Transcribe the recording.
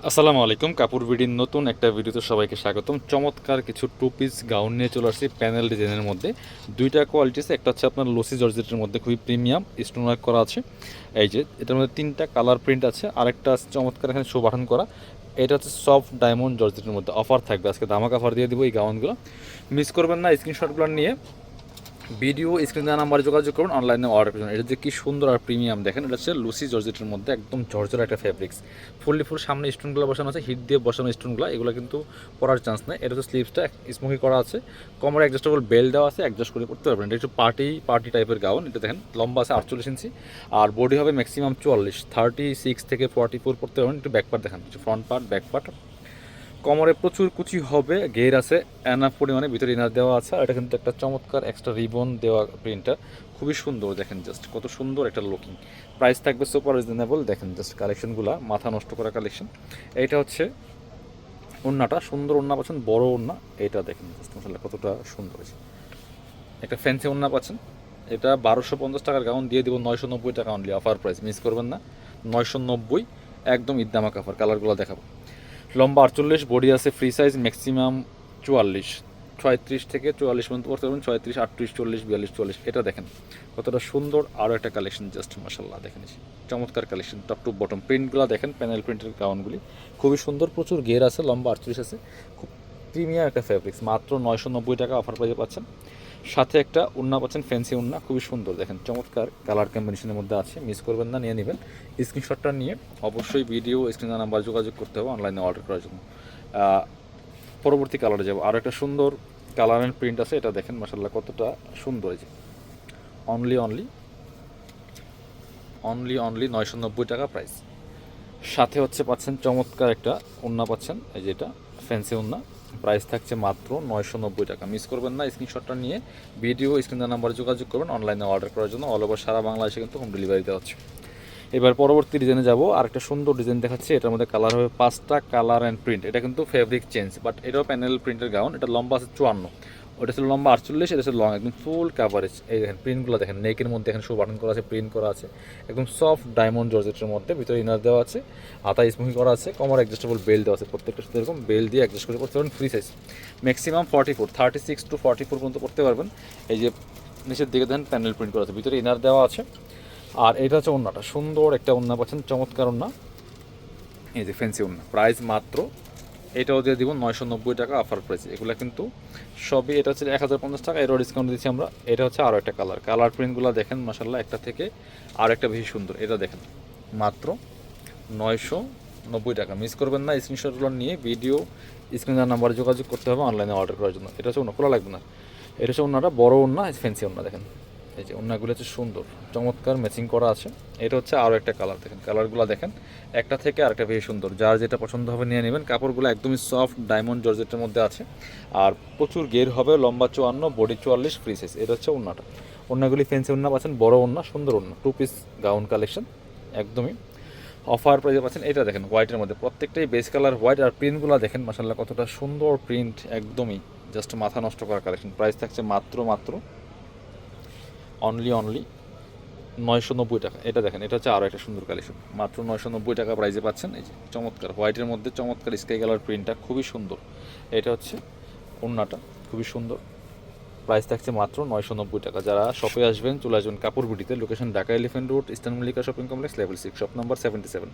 আসসালামু আলাইকুম। কাপড় বিডির নতুন একটা ভিডিওতে সবাইকে স্বাগতম। চমৎকার কিছু টু পিস গাউন নিয়ে চলে আসছি প্যানেল ডিজাইনের মধ্যে। দুইটা কোয়ালিটি আছে, একটা হচ্ছে আপনার লসি জর্জেটের মধ্যে খুবই প্রিমিয়াম স্টোন ওয়ার্ক করা আছে। এই যে এটার মধ্যে তিনটা কালার প্রিন্ট আছে, আরেকটা আছে চমৎকার এখানে শো বাটন করা। এটা হচ্ছে সফট ডায়মন্ড জর্জেটের মধ্যে অফার থাকবে, আজকে ধামাকা অফার দিয়ে দিব এই গাউনগুলো। মিস করবেন না, স্ক্রিনশটগুলো নিয়ে ভিডিও স্ক্রিন দেওয়া নাম্বারে যোগাযোগ করুন অনলাইনে অর্ডার করুন। এটা যে কি সুন্দর আর প্রিমিয়াম দেখেন, এটা হচ্ছে লুসি জর্জেটের মধ্যে একদম ঝরঝর একটা ফ্যাব্রিক্স। ফুল সামনে স্টোনগুলো বসানো আছে, হিট দিয়ে বসানো স্টোনগুলো, এগুলো কিন্তু পরার চান্স নেই। এটা হচ্ছে স্লিভসটা স্মোকি করা আছে, কোমরে অ্যাডজাস্টেবল বেল্ট দেওয়া আছে, অ্যাডজাস্ট করে পড়তে পারবেন। এটা একটু পার্টি টাইপের গাউন। এটা দেখেন লম্বা আছে 48 ইঞ্চি আর বডি হবে ম্যাক্সিমাম 44, 36 থেকে 44 পড়তে পারবেন। একটু ব্যাক পার্ট দেখেন, ফ্রন্ট পার্ট ব্যাক পার্ট। কোমরে প্রচুর কুচি হবে, ঘের আছে এনাফ পরিমাণে, ভিতরে ইনার দেওয়া আছে। আর এটা কিন্তু একটা চমৎকার এক্সট্রা রিবন দেওয়া প্রিন্টটা খুবই সুন্দর। দেখেন জাস্ট কত সুন্দর একটা লুকিং। প্রাইস থাকবে সুপার রিজনেবল। দেখেন জাস্ট কালেকশনগুলো মাথা নষ্ট করা কালেকশন। এইটা হচ্ছে ওড়নাটা, সুন্দর ওড়না পাচ্ছেন, বড় ওড়না। এটা দেখেন জাস্ট মশাল্লা কতটা সুন্দর হয়েছে। একটা ফ্যান্সি ওড়না পাচ্ছেন। এটা 1250 টাকার গাউন দিয়ে দিব 990 টাকা অনলি, অফার প্রাইস, মিস করবেন না। 990 একদম ঈদদামাক অফার। কালারগুলো দেখাবো। লম্বা 48, বডি আছে ফ্রি সাইজ ম্যাক্সিমাম 44, 36 থেকে 44 পর্যন্ত পড়তে পারবেন। 36, 38, 40, 42, 44। এটা দেখেন কতটা সুন্দর। আরও একটা কালেকশন জাস্ট মাশাল্লাহ দেখেন, চমৎকার কালেকশন। টপ টু বটম প্রিন্টগুলো দেখেন, প্যানেল প্রিন্টের গাউনগুলি খুবই সুন্দর, প্রচুর গের আছে, লম্বা 48 আছে, খুব প্রিমিয়াম একটা ফ্যাব্রিক্স। মাত্র 990 টাকা অফার প্রাইসে পাচ্ছেন। সাথে একটা ওড়না পাচ্ছেন, ফ্যান্সি ওড়না, খুবই সুন্দর। দেখেন চমৎকার কালার কম্বিনেশনের মধ্যে আছে, মিস করবেন না, নিয়ে নেবেন। স্ক্রিনশটটা নিয়ে অবশ্যই ভিডিও স্ক্রিনের নাম্বার যোগাযোগ করতে হবে অনলাইনে অর্ডার করার জন্য। পরবর্তী কালারে যাব। আর একটা সুন্দর কালার অ্যান্ড প্রিন্ট আছে, এটা দেখেন মাসাল্লাহ কতটা সুন্দর। এই যে অনলি অনলি অনলি অনলি 990 টাকা প্রাইস। সাথে হচ্ছে পাচ্ছেন চমৎকার একটা ওড়না পাচ্ছেন, এই যে এটা ফ্যান্সি ওড়না। প্রাইস থাকছে মাত্র 990 টাকা। মিস করবেন না, স্ক্রিনশটটা নিয়ে ভিডিও স্ক্রিনের নাম্বারে যোগাযোগ করবেন অনলাইনে অর্ডার করার জন্য। অল ওভার সারা বাংলাদেশে কিন্তু হোম ডেলিভারি দেওয়া হচ্ছে। এবার পরবর্তী ডিজাইনে যাব। আর একটা সুন্দর ডিজাইন দেখাচ্ছি, এটার মধ্যে কালার হবে 5টা কালার অ্যান্ড প্রিন্ট। এটা কিন্তু ফেব্রিক চেঞ্জ, বাট এটাও প্যানেল প্রিন্টের গাউন। এটা লম্বা আছে 54, ওটা ছিল লম্বা 48, এটা ছিল লং, একদম ফুল কাভারেজ। এই দেখেন প্রিন্টগুলো দেখেন, নেকের মধ্যে এখানে শো বাটন করা আছে, প্রিন্ট করা আছে, একদম সফট ডায়মন্ড জর্জেটের মধ্যে, ভিতরে ইনার দেওয়া আছে, হাতা স্মোকি করা আছে, কোমর অ্যাডজাস্টেবল বেল্ট দেওয়া আছে। প্রত্যেকটা সাথে এরকম বেল্ট দিয়ে অ্যাডজাস্ট করে করতে পারবেন। ফ্রি সাইজ ম্যাক্সিমাম 44, 36 টু 44 পর্যন্ত করতে পারবেন। এই যে নিচের দিকে দেখেন প্যানেল প্রিন্ট করা আছে, ভিতরে ইনার দেওয়া আছে। আর এটা হচ্ছে ওড়নাটা, সুন্দর একটা ওড়না পাচ্ছেন, চমৎকার ওড়না। এই যে ফ্যান্সি ওড়না, প্রাইস মাত্র, এটাও দিয়ে দিব 990 টাকা অফার প্রাইস। এগুলো কিন্তু সবই, এটা হচ্ছে 1050 টাকা, এরও ডিসকাউন্ট দিচ্ছি আমরা। এটা হচ্ছে আরও একটা কালার প্রিন্টগুলো দেখেন মাসাল্লাহ, একটা থেকে আর একটা বেশি সুন্দর। এটা দেখেন মাত্র 990 টাকা। মিস করবেন না, স্ক্রিনশটগুলো নিয়ে ভিডিও স্ক্রিনের নাম্বারে যোগাযোগ করতে হবে অনলাইনে অর্ডার করার জন্য। এটা হচ্ছে ওড়না, খোলা লাগবে না। এটা হচ্ছে ওড়নাটা, বড় ওড়না, ফ্যান্সি ওড়না দেখেন। এই যে ওড়নাগুলো হচ্ছে সুন্দর, চমৎকার ম্যাচিং করা আছে। এটা হচ্ছে আরও একটা কালার, দেখেন কালারগুলো দেখেন, একটা থেকে আরেকটা বেশি সুন্দর। যার যেটা পছন্দ হবে নিয়ে নেবেন। কাপড়গুলো একদমই সফট ডায়মন্ড জর্জেটের মধ্যে আছে, আর প্রচুর গের হবে, লম্বা 54, বডি 44, ফ্রি সাইজ। এটা হচ্ছে ওড়নাটা। ওড়নাগুলি ফ্যান্সি ওড়না পাচ্ছেন, বড় ওড়না, সুন্দর ওড়না, টু পিস গাউন কালেকশন একদমই অফার প্রাইসে পাচ্ছেন। এটা দেখেন হোয়াইটের মধ্যে, প্রত্যেকটাই বেস কালার হোয়াইট। আর প্রিন্টগুলো দেখেন মাসাল্লাহ কতটা সুন্দর প্রিন্ট, একদমই জাস্ট মাথা নষ্ট করা কালেকশন। প্রাইস থাকছে মাত্র অনলি 990 টাকা। এটা দেখেন, এটা হচ্ছে আরও একটা সুন্দর কালেকশন, মাত্র 990 টাকা প্রাইসে পাচ্ছেন। এই যে চমৎকার হোয়াইটের মধ্যে চমৎকার স্কাই কালার প্রিন্টটা খুবই সুন্দর। এটা হচ্ছে ওড়নাটা, খুবই সুন্দর। প্রাইস থাকছে মাত্র 990 টাকা। যারা শপে আসবেন চলে আসবেন কাপড় বিটিতে, location Dhaka Elephant Road, Eastern Mallika Shopping Complex, level 6, shop number 77।